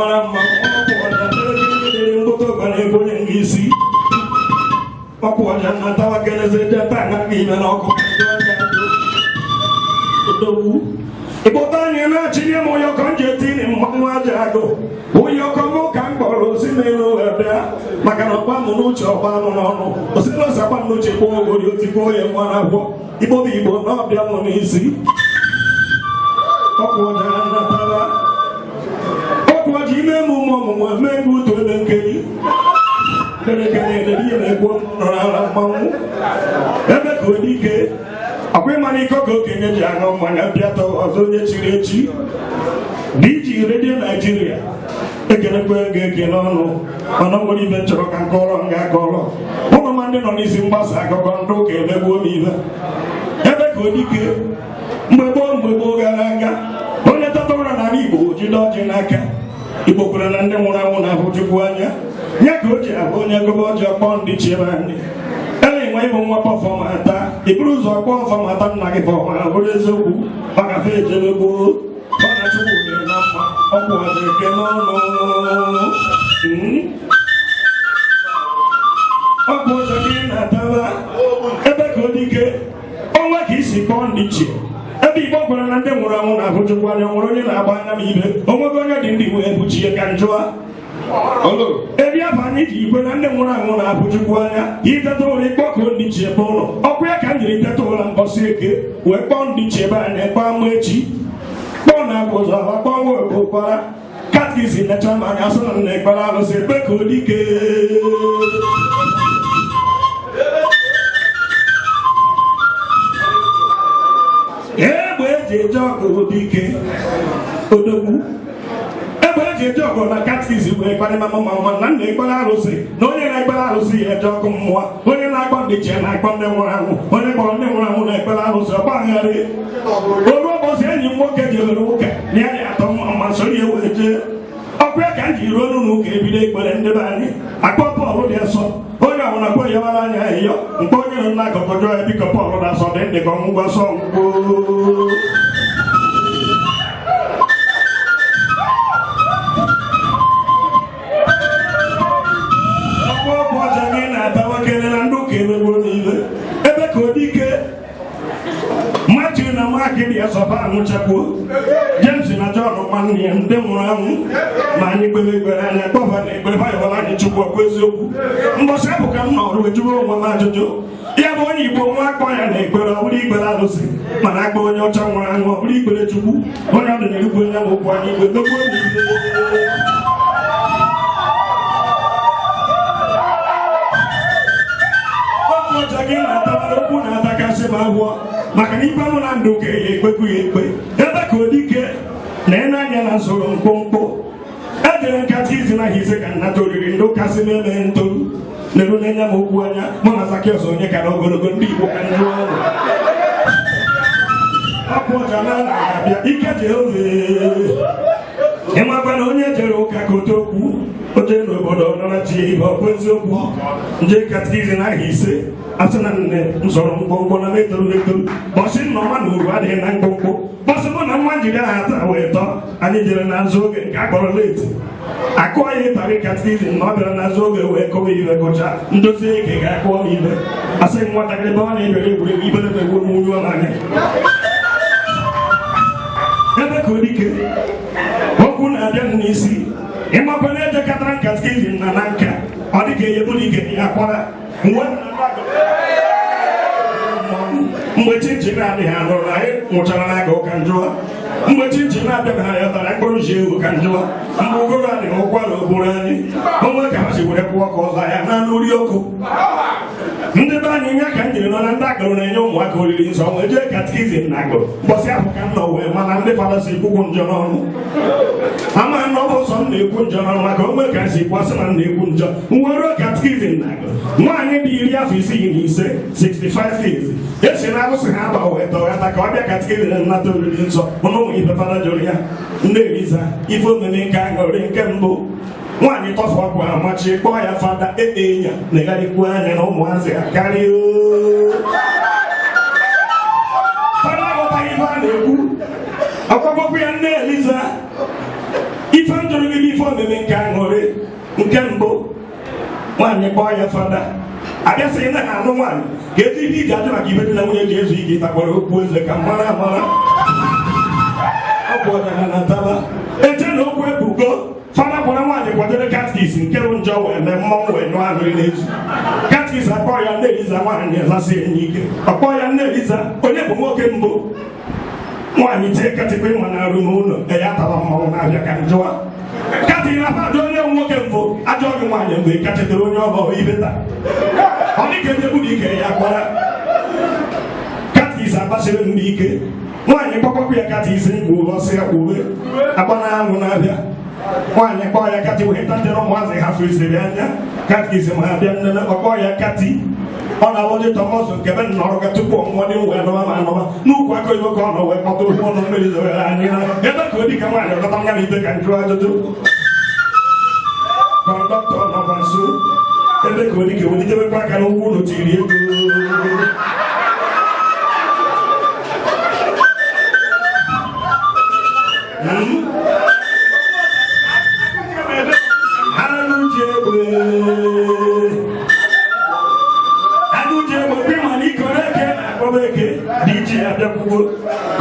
mara mma mboto bana ebonye ngisi ọkwọja na tawa keleze jeta na ime na ọkụ odowu ịkpọta anyị na-achịnye m ụyọkọ njetini mmanwụ aja agụ ụyọkọ mụ ka m kpọrọ osi n'elu wee bịa maka na ọgba m n'uche ọgba m n'ọnụ osilosagba m n'uche kpọọ ogori otigbo onye nwa na agwọ igbo bụ igbo na ọbịa m n'isi ọkwọja na tawa ọkwọja ime m ụmụ ọmụmụ eme mgbe utu ebe nkeri ebe ka odike ọkwa ịmana iko ka okenye ji aṅụ mmanya bịata ọzọ onye chiri echi DJ Radio Nigeria ekelekwa ego ekele ọnụ mana ọ nwere ibe chọrọ ka nkọrọ nga akọrọ ụmụ ma ndị nọ n'isi mgbasa akụkọ ndị ụka emegbuo m ibe ebe ka odike mgbe gboo gara aga onye tata ụra n'ala Igbo jide ọjị n'aka Igbo kwere na ndị nwụrụ anwụ na-ahụ Chukwu anya ya ka o ji abụ onye gọba ọjị ọkpọ ndị chiebe anyị ele nwe ịbụ nwa pọfọmata iburu ụzọ ọkpọ ọfọmata nna gị pọfọma bụrụ eziokwu maka fe ejebe gboo ọ na Chukwu dị na mma ọkwụ ọdị eke n'ọnụ ọkpụ ụzọ gị na-ataba ebe ka ọ dike ọnwa ka isi kpọọ ndị chie ebe Igbo gwara na ndị nwụrụ anwụ na-ahụ Chukwu anya nwere onye na-agba anya m ibe onwego onye dị ndị wee buchie ka njụa ebe afọ anyị ji ikwe na ndị nwụrụ anwụ na-abụ Chukwu anya iteta ụra ịkpọkọ ndị chi ebe ụlọ ọkụ ya ka m jiri teta ụra mbọsị eke wee kpọọ ndị chi ebe anyị kpọọ ama echi kpọọ na agwa ụzọ ha kpọọ nwa okpokpara katkizim necha ma anyị asụ na nna ekpere arụsị ebe ka odike egbe eji eje ọgụ dike odogwu egbe eji eje ọgụ na katkizim wee kparị mama na nna ekpere arụsị na onye na-ekpere arụsị ya eje ọkụ mmụọ onye na-akpọ ndị chi na-akpọ ndị nwụrụ anwụ onye kpọrọ ndị nwụrụ anwụ na-ekpere arụsị ọgbagharị olu ụbọchị enyi m nwoke jebere ụka na ya dị atọ mma soro ya wee jee ọkụ ya ka m ji ruo n'ụlọ ụka ebido ekpere ndị be anyị akpọ Pọl dị asọ onye ọbụla kpọ ya mara anya ahịyọ mkpe onye nọ n'akụkụ jọọ ya biko Pọl dị asọ dị ndị ka ọmụgwọ sọ mgbo ebe ka odike Matiu na Makị ya sọba anwụchakwuo James na John nwanne ya ndị nwụrụ anwụ ma anyị kpere ekpere anya kpọba na ekpere bayọbara anyị Chukwu ọkwa eziokwu mbọchị abụ ka m nọrụ ejuwe onwe m ajụjụ ya bụ onye Igbo nwa akpọ ya na ekpere ọ bụrụ ikpere arụsị mana akpọ onye ọcha nwụrụ anwụ ọ bụrụ ikpere Chukwu onye ọ dị na-erukwu onye bụ okwu anyị igwe megbuo gị na-atabara okwu na-atakasị m agwọ maka na ikpe mụ na ndụ ka ya ekpekwu ya ekpe ebe ka odike na ị na-anya na nsoro mkpụmkpụ ejere nkata izi na ise ka nnata oriri ndị ụka si meme ntoru na-eru na-enye m okwu anya mụ na Zakiọs onye ka na ogologo ndị Igbo ka ndị ọrụ ọkụ ọja na-abịa ike ji oge ịmakwa na onye jere ụka ka ote okwu oje n'obodo nọrachi ihe ọkụ eziokwu nje katikizim na ise asị na nne nsọrọ mkpụmkpụ na metoru etoru bọsị nnọma na uru adịghị na mkpụmkpụ bọsị mụ na nwa jiri aha taa wee tọ anyị jere n'azụ oge nke akpọrọ leti akụọ ya ịtarị katikizim na ọ bịara n'azụ oge wee kọwa iwe gụcha ndozi eke ga-akụọ m ibe asị nwatakịrị be ọ na-ebere egwuregwu ibere megbuo m unyu n'anya ebe ka odike okwu na-abịa n'isi ịmakwa na ejekọtara katikizim na nka ọ dịka enyebụrụ ike ya akwara mgbe chinchin adịghị anụrụ anyị nwụchara n'aka ụka njụwa mgbe chinchin na-abịaghị anyị ọtara mkpụrụ ji ewu ka njụwa mgbe ụgụrụ adịghị ụkwara ogburu anyị onwe ka ha si were kwụọ ka ọzọ ya na nri ọkụ ndị be anyị nya ka m jiri nọ na ndị akụrụ na-enye ụmụaka oriri nsọ wee jee katikizim na agụrụ mbọsị ahụ ka m nọ wee mana ndị fada si kwukwu njọ n'ọnụ ama na ọ bụ ụsọ m na-ekwu njọ n'ọnụ maka onwe ka si kwasị na m na-ekwu njọ nwere katikizim na agụrụ nwaanyị dị 65 65 years esi na arụsị ha aba wee tọghata ka ọ bịa katikizim nnata oriri nsọ ụnụ ụmụ ife fada jụrụ ya ndị eriza ife omeme nke aṅụrị nke mbụ nwaanyị tọfụ ọkụ ahụ machi kpọọ ya fada ya na-egharịkwu anya na ụmụazị ha karịa fada aghọtaghị ife a na-ekwu ọkpọkpọkwu ya nne Eliza ife m jụrụ gị ife omeme nke aṅụrị nke mbụ nwaanyị kpọọ ya fada abịasịghị na ha anụ nwaanyị ka eji ihe iji ajụ maka ibe dị na nwunye ji ezu ike ịtakwara okwu eze ka mara amara ọ bụ ọdara na taba eche na okwu ebugo fada kpọrọ nwaanyị kwadoro katkis nke bụ njọ wee mee mmọnwụ wee nyụọ ahụrị n'ezu katkis akpọ ya nne Eliza nwaanyị ezasi enyi ike ọkpọ ya nne Eliza onye bụ nwoke mbụ nwaanyị tie katikwa ịnwa na arụ n'ụlọ ya tara mmọnwụ na-abịa ka njụwa kati na fada onye nwoke mbụ ajọ gị nwaanyị mgbe kachetere onye ọbọ ibe taa ọ dịka ebe bụ ike ya gbara katkis agbachiri ndị ike nwaanyị kpọkpọkwa ya katkis bụ ụlọsị ya uwe agba na anwụ na-abịa nwaanyị kpọọ ya kati wee tatere ụmụazị ha fesiri anya katkis ma ha bịa nnene ọkpọ ya kati ọ na-awọdị tọmọsụ nke be nnọrọ ga tupu ọmụmọdị wee nọba ma anọba n'ukwu aka oyibo ka ọ nọ wee kpọta ụkwụ ọnụ mmiri zowere anyị ebe ka ọ dị ka nwaanyị ọkọta nya na ibe ka njụ ajụjụ kọndọktọ nọkwa nso ebe ka ọ dị ka welitebekwa aka n'ụkwụ ụlọ tiri ego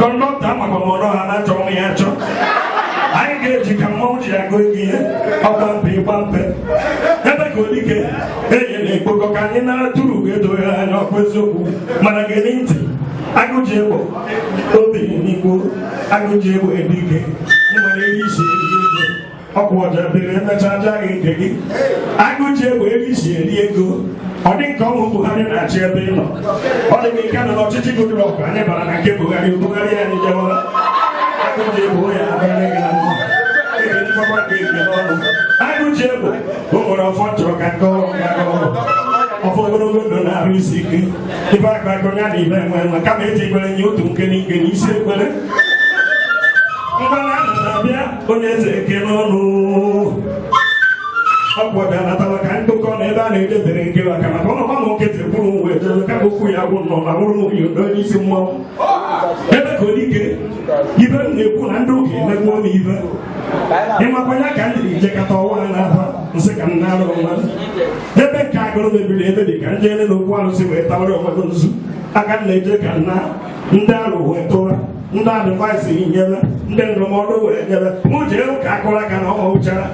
kọndọktọ amagbamọrọ ha na-achọ ọnụ ya achọ anyị ga-eji ka mmanwụ ji agụ ego ihe ọgbampe ịgbampe ebe ka odike enyere ekpokọ ka anyị nara turu ga-edoghị anya ọkụ eziokwu mana gere ntị agụji egbo obi n'igbo agụji egbo edike nwere ihe isi eri ego ọkụ ọja bere emecha aja gị nke gị agụji egbo eri isi eri ego ọ dị nke ọnwụ Buhari na-achị ebe ị nọ ọ dị ka ike nọ n'ọchịchị Goodluck anyị bara na nke Buhari anyị jewara agụji egbo ya abịara gị na mma agụji egbo o nwere ọfọ chọrọ ka nke ọrụ ya ọrụ ọfọ ogologo ndụ na-arụ isi ike ife aka akọnya na ibe enwe kama eti ekwere nye otu nke n'ike na isi ekwere mgbana ana na-abịa onye eze eke n'ọnụ ọgwọda natara ka ndụkọ na ebe a na-edebere nke maka maka ọnọma nwoke tekwuru uwe edozo ka okwu ya bụ nọ na nwụrụ nwunye onye isi mmọnwụ ebe ka odike ibe m na-ekwu na ndị ụka emegbuo m ibe ịmakwanya ka m jiri jekọta ọwa n'afa nsị ka m na-arụ mmadụ ebe nke agụrụ mebiri ebe dị ka njele na okwu arụsị wee tawara onwego nzu aka m na-eje ka nna ndị arụ wee tụra ndị advaịsị nyere ndị ndụmọdụ wee nyere mụ jee ụka akụrụ aka na ọma ụchara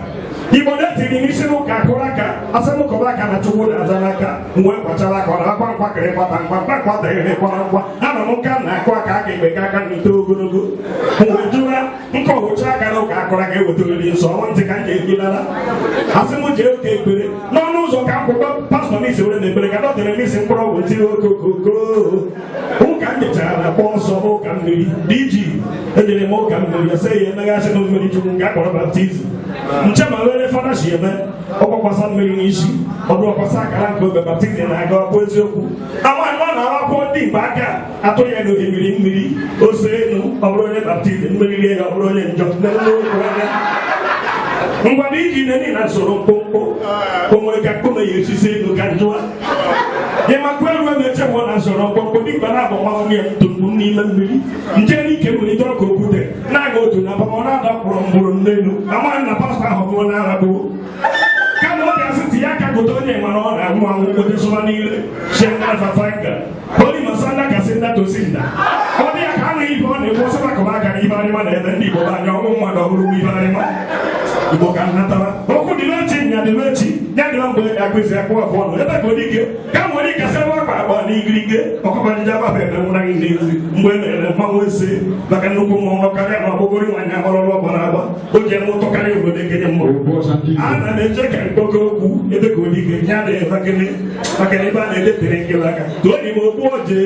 Igbo detiri n'isi n'ụka akụrụ aka asịmụkọba aka na Chukwu na-aza n'aka mgbe kwachara aka ọ na-akwa mkpakịrị gbata mkpakpataghịrị kwara ngwa ana m nka na-akụ aka aka igbe ka aka n'ite ogologo mgbe jụra nkọhụcha aka na ụka akụrụ aka ewetariri nsọ ọnwa ntị ka m ga-ejilara asị m jee ụka ekpere n'ọnụ ụzọ ka akwụkwọ pastọ misi were na ekpere ka dọtara misi mkpụrụ ọgwụ tiri okokoko ụka m jechara na kpọọ nsọ n'ụka mmiri diji ejere m ụka mmiri asa ya emeghasị na mmiri Chukwu nke akpọrọ baptizim nchema were fada si eme ọkwakwasa mmiri n'isi ọdụ ọkwasa akara nke oge baptizim na-aga ọkụ eziokwu amaghị ọ na-akwụ ndị Igbo aka atụ ya n'ohimiri mmiri ose enu ọ bụrụ onye baptizim mmeriri ya ọ bụrụ onye njọ ngwada iji neni na nsoro mkpụmkpụ o nwere ka mkpụme ya esisi elu ka njụa ịmakwa elu emechewọ na nsoro mkpụmkpụ dịkpa na-abụ nwa ya ntụmkpu n'ime mmiri nje n'ike nwere ọka okwute na-aga otu na abamọ na-ada kpụrụ mgbụrụ n'elu amaghị na pastọ ahụ bụ onye arabụ kama ọ ga-asị tinye aka gote onye mana ọ na-anwụ anwụ odesụma niile shenafafanga oli masanda kasị ndatosi nda ọ dị ya ka anaghị ibe ọ na-ekwu ọsọ makọba aka na ibe arịma na ebe ndị Igbo anya ọnwụ mmadụ ọhụrụ ibe arịma Igbo ka nnatara okwu dị n'echi nya dị n'echi ya dị na mgbe akụzi akpụ afọ ọnụ ebe ka odike ka nwere ike sị akpa agba n'igirige ọkọbajije agbaba ebe nwụra gị n'ezi mgbe e mere mmanwụ ese maka nnukwu mmọnwụ karịa na ọgbụgori nwanyị agbarọrụ ọgbara agba o ji enwụtọ karịa obodo ekenye mmụrụ ana m eche ka mkpọkọ okwu ebe ka odike ya dị ebakele maka na ebe a na-edetere nkele aka tụọ n'ime okpu oje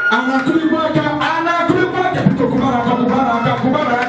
Anakụrịkwa aka biko kubara aka